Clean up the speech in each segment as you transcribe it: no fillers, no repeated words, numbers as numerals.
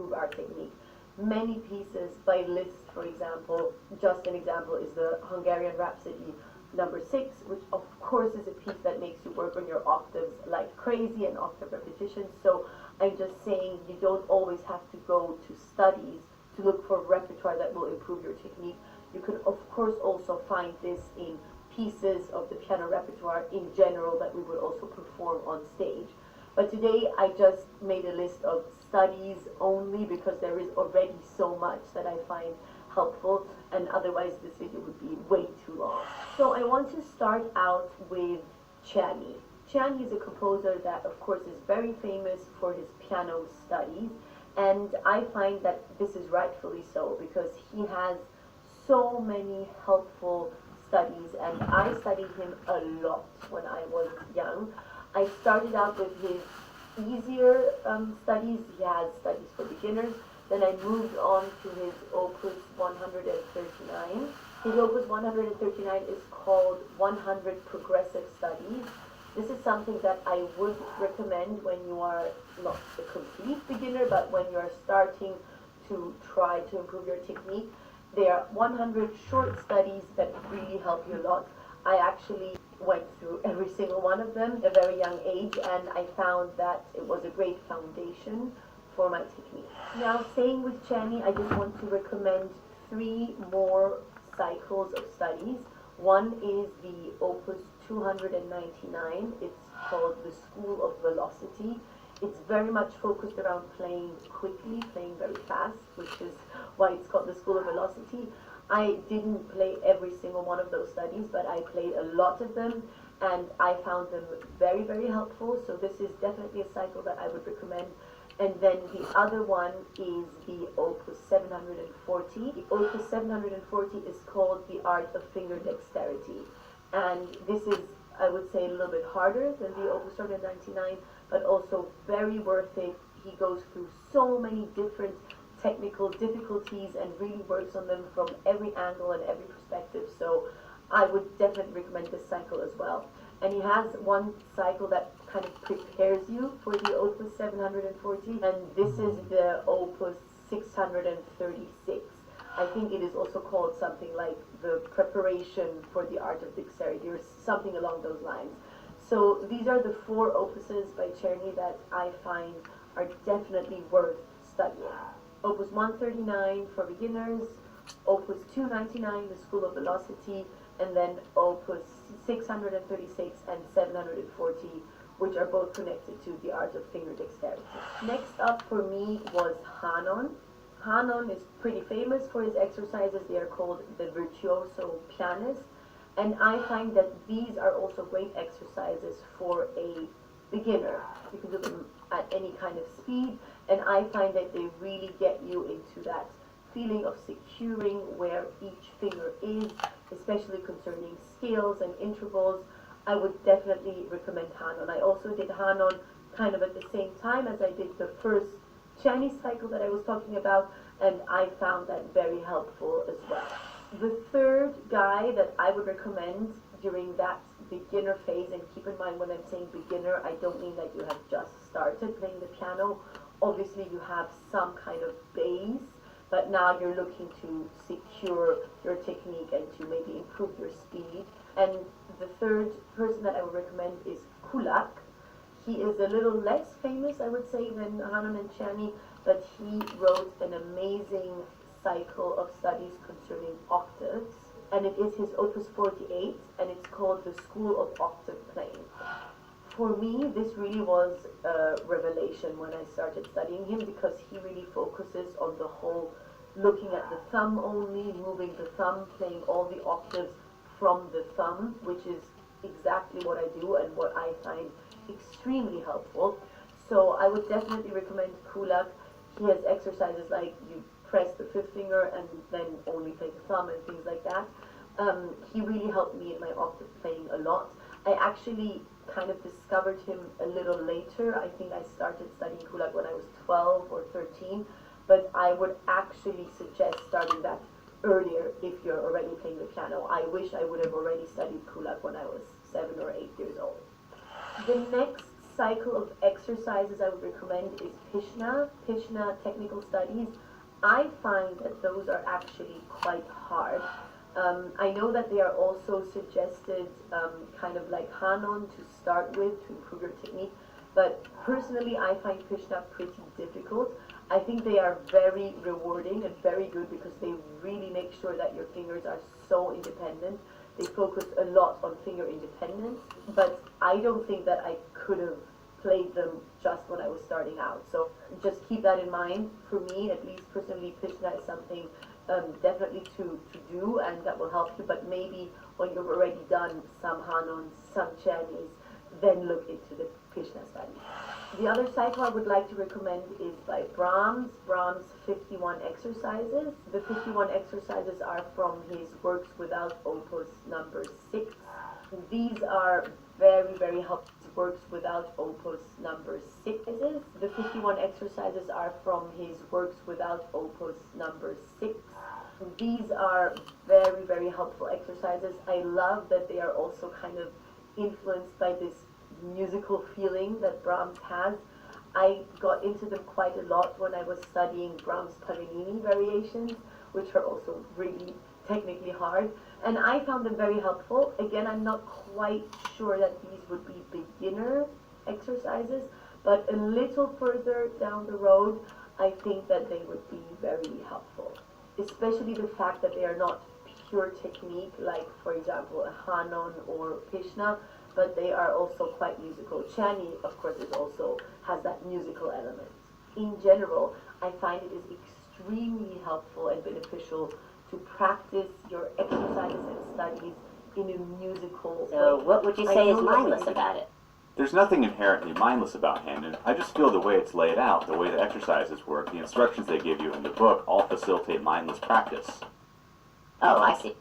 improve our technique. Many pieces by Liszt, for example, just an example is the Hungarian Rhapsody number 6, which of course is a piece that makes you work on your octaves like crazy and octave repetition. So I'm just saying you don't always have to go to studies to look for repertoire that will improve your technique. You can of course also find this in pieces of the piano repertoire in general that we would also perform on stage. But today I just made a list of studies only because there is already so much that I find helpful, and otherwise this video would be way too long. So I want to start out with QIWI. QIWI is a composer that of course is very famous for his piano studies, and I find that this is rightfully so because he has so many helpful studies, and I studied him a lot when I was young. I started out with his easier studies. He has studies for beginners. Then I moved on to his Opus 139. His Opus 139 is called 100 Progressive Studies. This is something that I would recommend when you are not a complete beginner, but when you are starting to try to improve your technique. They are 100 short studies that really help you a lot. I actually went through every single one of them at a very young age, and I found that it was a great foundation for my technique. Now, staying with QIWI, I just want to recommend 3 more cycles of studies. One is the Opus 299. It's called the School of Velocity. It's very much focused around playing quickly, playing very fast, which is why it's called the School of Velocity. I didn't play every single one of those studies, but I played a lot of them, and I found them very, very helpful. So this is definitely a cycle that I would recommend. And then the other one is the Opus 740. The Opus 740 is called The Art of Finger Dexterity. And this is, I would say, a little bit harder than the Opus 199, but also very worth it. He goes through so many different technical difficulties and really works on them from every angle and every perspective. So I would definitely recommend this cycle as well. And he has one cycle that kind of prepares you for the Opus 740, and this is the Opus 636. I think it is also called something like the Preparation for the Art of Dexterity or something along those lines. So these are the 4 opuses by QIWI that I find are definitely worth studying. Opus 139 for beginners, Opus 299, the School of Velocity, and then Opus 636 and 740, which are both connected to the Art of Finger Dexterity. Next up for me was Hanon. Hanon is pretty famous for his exercises. They are called the Virtuoso Pianist, and I find that these are also great exercises for a beginner. You can do them at any kind of speed, and I find that they really get you into that feeling of securing where each finger is, especially concerning scales and intervals. I would definitely recommend Hanon. I also did Hanon kind of at the same time as I did the first QIWI cycle that I was talking about, and I found that very helpful as well. The third guy that I would recommend during that beginner phase, and keep in mind when I'm saying beginner, I don't mean that you have just started playing the piano. Obviously you have some kind of base, but now you're looking to secure your technique and to maybe improve your speed. And the third person that I would recommend is Kulak. He is a little less famous, I would say, than Hanon and QIWI, but he wrote an amazing cycle of studies concerning octaves, and it is his Opus 48, and it's called the School of Octave Playing. For me, this really was a revelation when I started studying him, because he really focuses on the whole looking at the thumb only, moving the thumb, playing all the octaves from the thumb, which is exactly what I do and what I find extremely helpful. So I would definitely recommend Kulak. He has exercises like you press the 5th finger and then only play the thumb and things like that. He really helped me in my octave playing a lot. I actually kind of discovered him a little later. I think I started studying Kulak when I was 12 or 13, but I would actually suggest starting that earlier if you're already playing the piano. I wish I would have already studied Kulak when I was 7 or 8 years old. The next cycle of exercises I would recommend is Pishna Technical Studies. I find that those are actually quite hard. I know that they are also suggested kind of like Hanon to start with to improve your technique, but personally I find Pishna pretty difficult. I think they are very rewarding and very good because they really make sure that your fingers are so independent. They focus a lot on finger independence, but I don't think that I could have played them just when I was starting out. So just keep that in mind. For me, at least personally, Pishna is something definitely to do, and that will help you, but maybe when you've already done some Hanons, some Chinese, then look into the Pishna study. The other cycle I would like to recommend is by Brahms 51 exercises. The 51 exercises are from his works without opus number 6. These are very, very helpful works without opus number 6. The 51 exercises are from his works without opus number 6. These are very, very helpful exercises. I love that they are also kind of influenced by this musical feeling that Brahms has. I got into them quite a lot when I was studying Brahms' Paganini variations, which are also really technically hard, and I found them very helpful. Again, I'm not quite sure that these would be beginner exercises, but a little further down the road, I think that they would be very helpful, especially the fact that they are not pure technique, like for example a Hanon or Pishna, but they are also quite musical. Chani, of course, has that musical element. In general, I find it is extremely helpful and beneficial to practice your exercises and studies in a musical So way. what would you say is mindless about it? There's nothing inherently mindless about Hanon. I just feel the way it's laid out, the way the exercises work, the instructions they give you in the book all facilitate mindless practice. Oh, I see.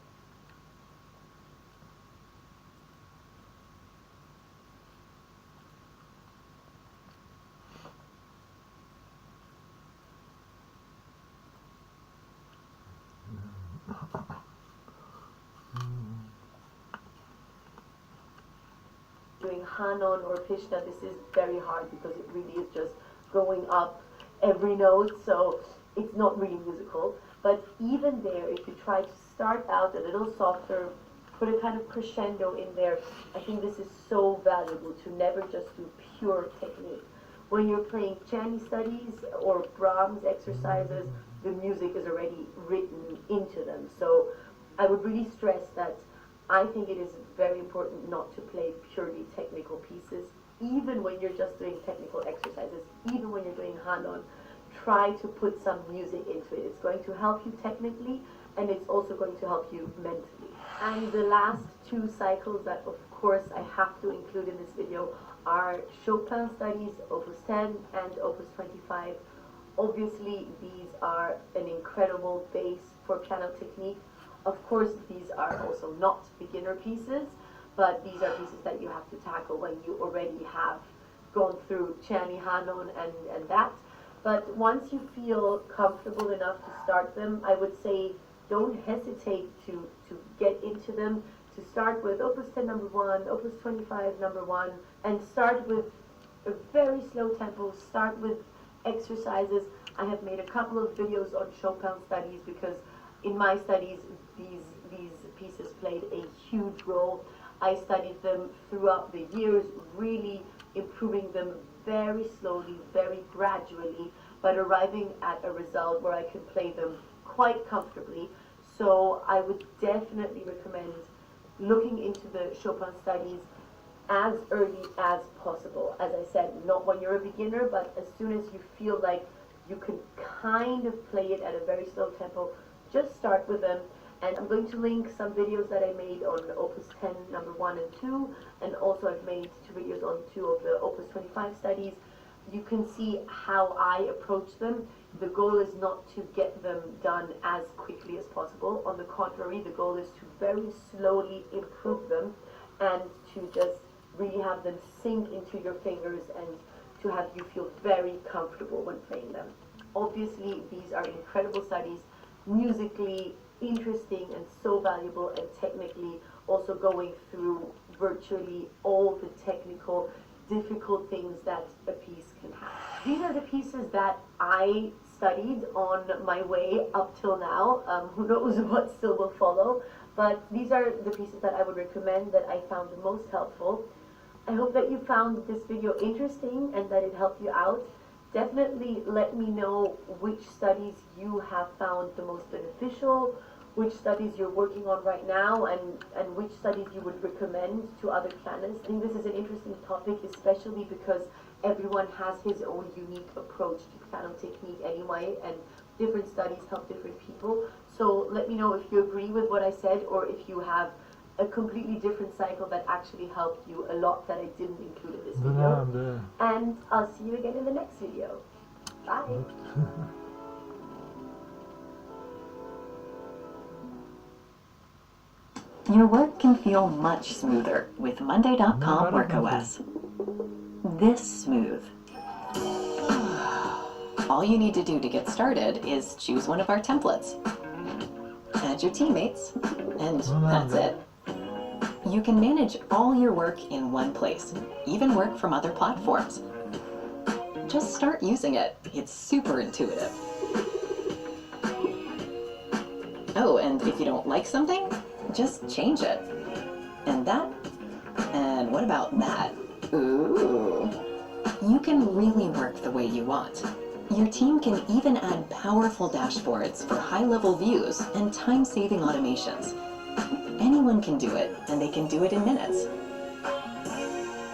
Doing Hanon or Pishna, this is very hard because it really is just going up every note, so it's not really musical. But even there, if you try to start out a little softer, put a kind of crescendo in there, I think this is so valuable to never just do pure technique. When you're playing Chani studies or Brahms exercises, the music is already written into them. So I would really stress that I think it is very important not to play purely technical pieces, even when you're just doing technical exercises, even when you're doing Hanon. Try to put some music into it. It's going to help you technically, and it's also going to help you mentally. And the last two cycles that, of course, I have to include in this video are Chopin studies, Opus 10 and Opus 25. Obviously, these are an incredible base for piano technique. Of course, these are also not beginner pieces, but these are pieces that you have to tackle when you already have gone through Chani, Hanon, and that. But once you feel comfortable enough to start them, I would say don't hesitate to get into them, to start with Opus 10 number 1, Opus 25 number 1, and start with a very slow tempo, start with exercises. I have made a couple of videos on Chopin studies because in my studies, these pieces played a huge role. I studied them throughout the years, really improving them very slowly, very gradually, but arriving at a result where I can play them quite comfortably. So I would definitely recommend looking into the Chopin studies as early as possible. As I said, not when you're a beginner, but as soon as you feel like you can kind of play it at a very slow tempo, just start with them. And I'm going to link some videos that I made on Opus 10 number 1 and 2, and also I've made 2 videos on 2 of the Opus 25 studies. You can see how I approach them. The goal is not to get them done as quickly as possible. On the contrary, the goal is to very slowly improve them and to just really have them sink into your fingers and to have you feel very comfortable when playing them. Obviously, these are incredible studies, musically interesting and so valuable, and technically also going through virtually all the technical difficult things that a piece can have. These are the pieces that I studied on my way up till now. Who knows what still will follow, but these are the pieces that I would recommend, that I found the most helpful. I hope that you found this video interesting and that it helped you out. Definitely let me know which studies you have found the most beneficial, which studies you're working on right now, and which studies you would recommend to other pianists. I think this is an interesting topic, especially because everyone has his own unique approach to piano technique anyway, and different studies help different people. So let me know if you agree with what I said, or if you have a completely different cycle that actually helped you a lot that I didn't include in this video. And I'll see you again in the next video. Bye! Your work can feel much smoother with Monday.com WorkOS. This smooth. All you need to do to get started is choose one of our templates, add your teammates, and that's it. You can manage all your work in one place, even work from other platforms. Just start using it. It's super intuitive. Oh, and if you don't like something, just change it. And that? And what about that? Ooh. You can really work the way you want. Your team can even add powerful dashboards for high-level views and time-saving automations. Anyone can do it, and they can do it in minutes.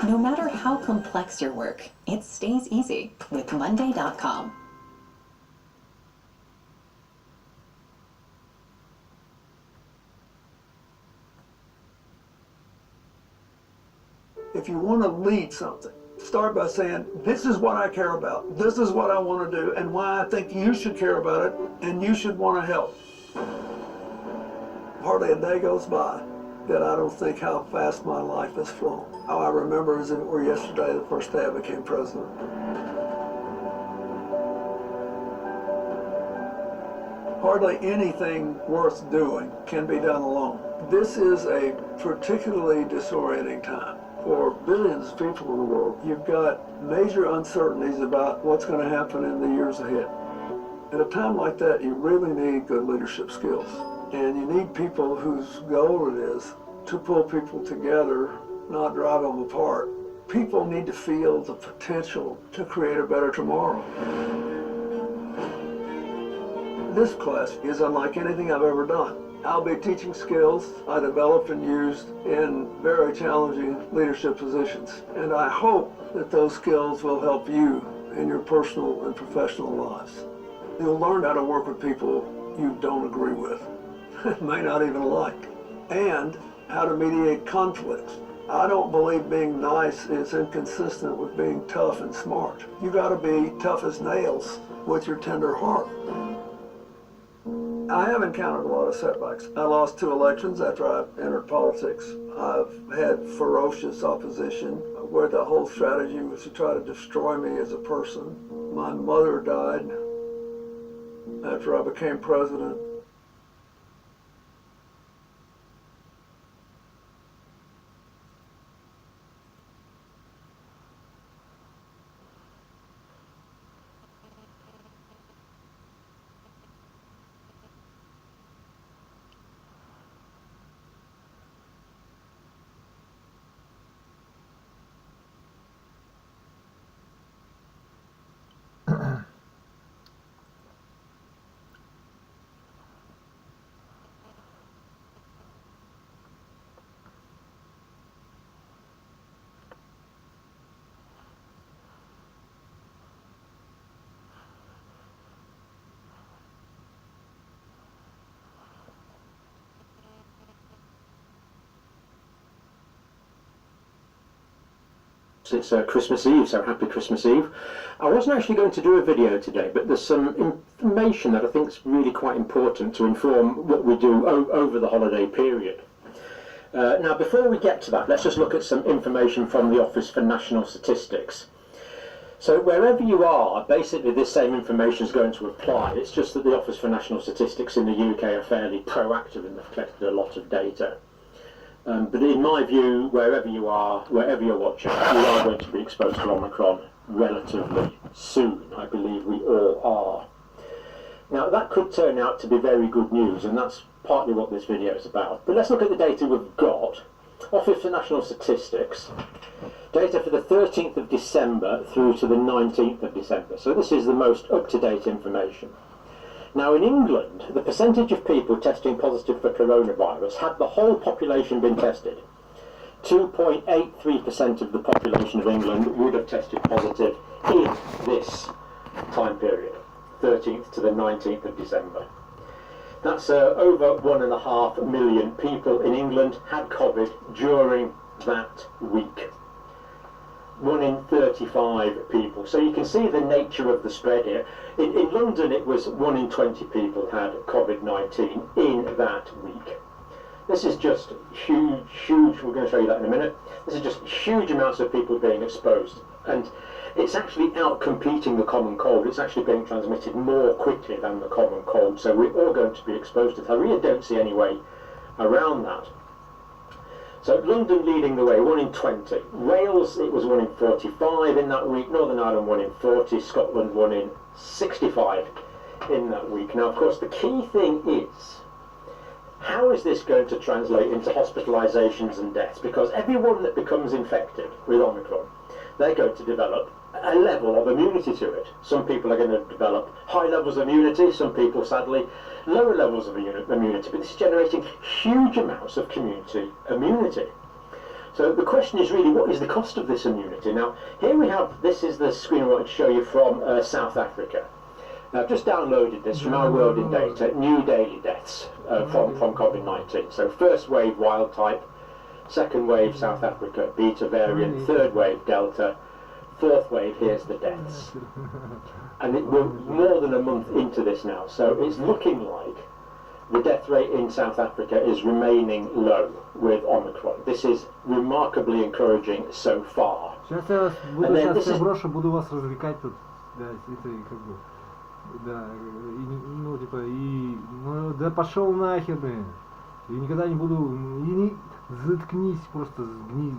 No matter how complex your work, it stays easy with Monday.com. If you want to lead something, start by saying, this is what I care about, this is what I want to do, and why I think you should care about it, and you should want to help. Hardly a day goes by that I don't think how fast my life has flown. How I remember as if it were yesterday, the first day I became president. Hardly anything worth doing can be done alone. This is a particularly disorienting time. For billions of people in the world, you've got major uncertainties about what's going to happen in the years ahead. At a time like that, you really need good leadership skills. And you need people whose goal it is to pull people together, not drive them apart. People need to feel the potential to create a better tomorrow. This class is unlike anything I've ever done. I'll be teaching skills I developed and used in very challenging leadership positions. And I hope that those skills will help you in your personal and professional lives. You'll learn how to work with people you don't agree with, may not even like, and how to mediate conflicts. I don't believe being nice is inconsistent with being tough and smart. You gotta be tough as nails with your tender heart. I have encountered a lot of setbacks. I lost 2 elections after I entered politics. I've had ferocious opposition where the whole strategy was to try to destroy me as a person. My mother died after I became president. It's Christmas Eve, so happy Christmas Eve. I wasn't actually going to do a video today, but there's some information that I think is really quite important to inform what we do over the holiday period. Now, before we get to that, let's just look at some information from the Office for National Statistics. So wherever you are, basically this same information is going to apply. It's just that the Office for National Statistics in the UK are fairly proactive and they've collected a lot of data. But in my view, wherever you are, wherever you're watching, you are going to be exposed to Omicron relatively soon. I believe we all are. Now that could turn out to be very good news, and that's partly what this video is about. But let's look at the data we've got. Office for National Statistics, data for the 13th of December through to the 19th of December. So this is the most up-to-date information. Now in England, the percentage of people testing positive for coronavirus, had the whole population been tested, 2.83% of the population of England would have tested positive in this time period, 13th to the 19th of December. That's over 1.5 million people in England had COVID during that week. 1 in 35 people. So you can see the nature of the spread here. In London it was 1 in 20 people had COVID-19 in that week. This is just huge, we're going to show you that in a minute. This is just huge amounts of people being exposed. And it's actually out-competing the common cold. It's actually being transmitted more quickly than the common cold. So we're all going to be exposed to it. I really don't see any way around that. So London leading the way, 1 in 20. Wales, it was 1 in 45 in that week. Northern Ireland 1 in 40. Scotland 1 in 65 in that week. Now, of course, the key thing is, how is this going to translate into hospitalisations and deaths? Because everyone that becomes infected with Omicron, they're going to develop a level of immunity to it. Some people are going to develop high levels of immunity, some people, sadly, lower levels of immunity, but this is generating huge amounts of community immunity. So the question is really, what is the cost of this immunity? Now, here we have, this is the screen I wanted to show you from South Africa. Now, I've just downloaded this from Our World in Data, new daily deaths from COVID-19. So first wave wild type, second wave South Africa, beta variant, third wave Delta, fourth wave, here's the deaths. And we're more than a month into this now, so it's looking like the death rate in South Africa is remaining low with Omicron. This is remarkably encouraging so far. Сейчас я вас буду, сейчас я брошу, буду вас развлекать тут. Да, это как бы, да, ну типа, и, ну да пошел нахер, блин. И никогда не буду, и не, заткнись, просто сгни.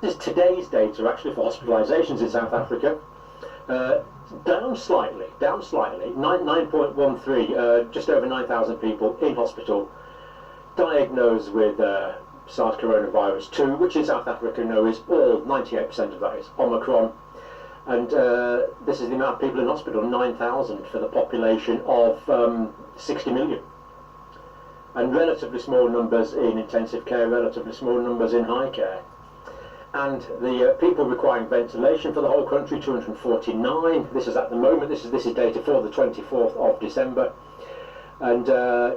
This is today's data actually for hospitalisations in South Africa. Down slightly, 9.13, just over 9,000 people in hospital diagnosed with SARS coronavirus 2, which in South Africa know is all, 98% of that is Omicron. And this is the amount of people in hospital, 9,000 for the population of 60 million. And relatively small numbers in intensive care, relatively small numbers in high care. And the people requiring ventilation for the whole country, 249. This is at the moment, this is data for the 24th of December. And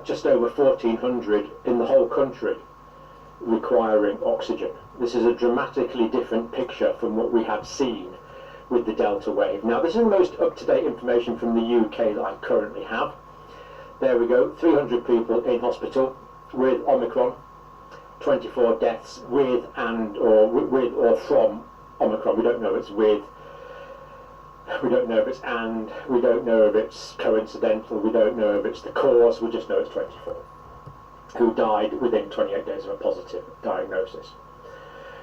just over 1,400 in the whole country requiring oxygen. This is a dramatically different picture from what we have seen with the Delta wave. Now, this is the most up-to-date information from the UK that I currently have. There we go, 300 people in hospital with Omicron, 24 deaths with or from Omicron. We don't know if it's with, we don't know if it's and, we don't know if it's coincidental, we don't know if it's the cause, we just know it's 24, who died within 28 days of a positive diagnosis.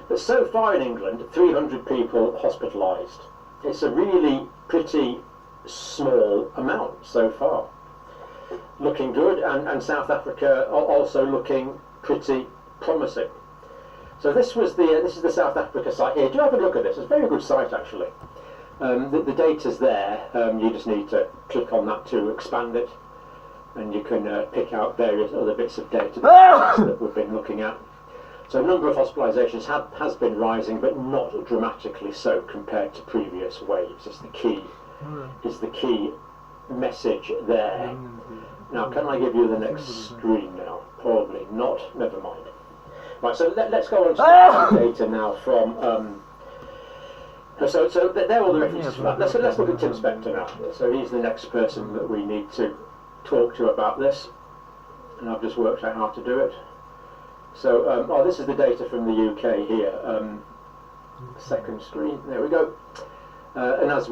But so far in England, 300 people hospitalised. It's a really pretty small amount so far. Looking good, and South Africa also looking pretty promising. So this is the South Africa site here. Do have a look at this. It's a very good site actually. The data's there. You just need to click on that to expand it, and you can pick out various other bits of data that we've been looking at. So the number of hospitalisations has been rising, but not dramatically so compared to previous waves. It's the key. Is the key message there. Now, can I give you the next screen now? Probably not. Never mind. Right, so let's go on to the data now from. So there are all the references for that. Let's look at Tim Spector now. So he's the next person that we need to talk to about this, and I've just worked out how to do it. So, this is the data from the UK here. Second screen. There we go. And as we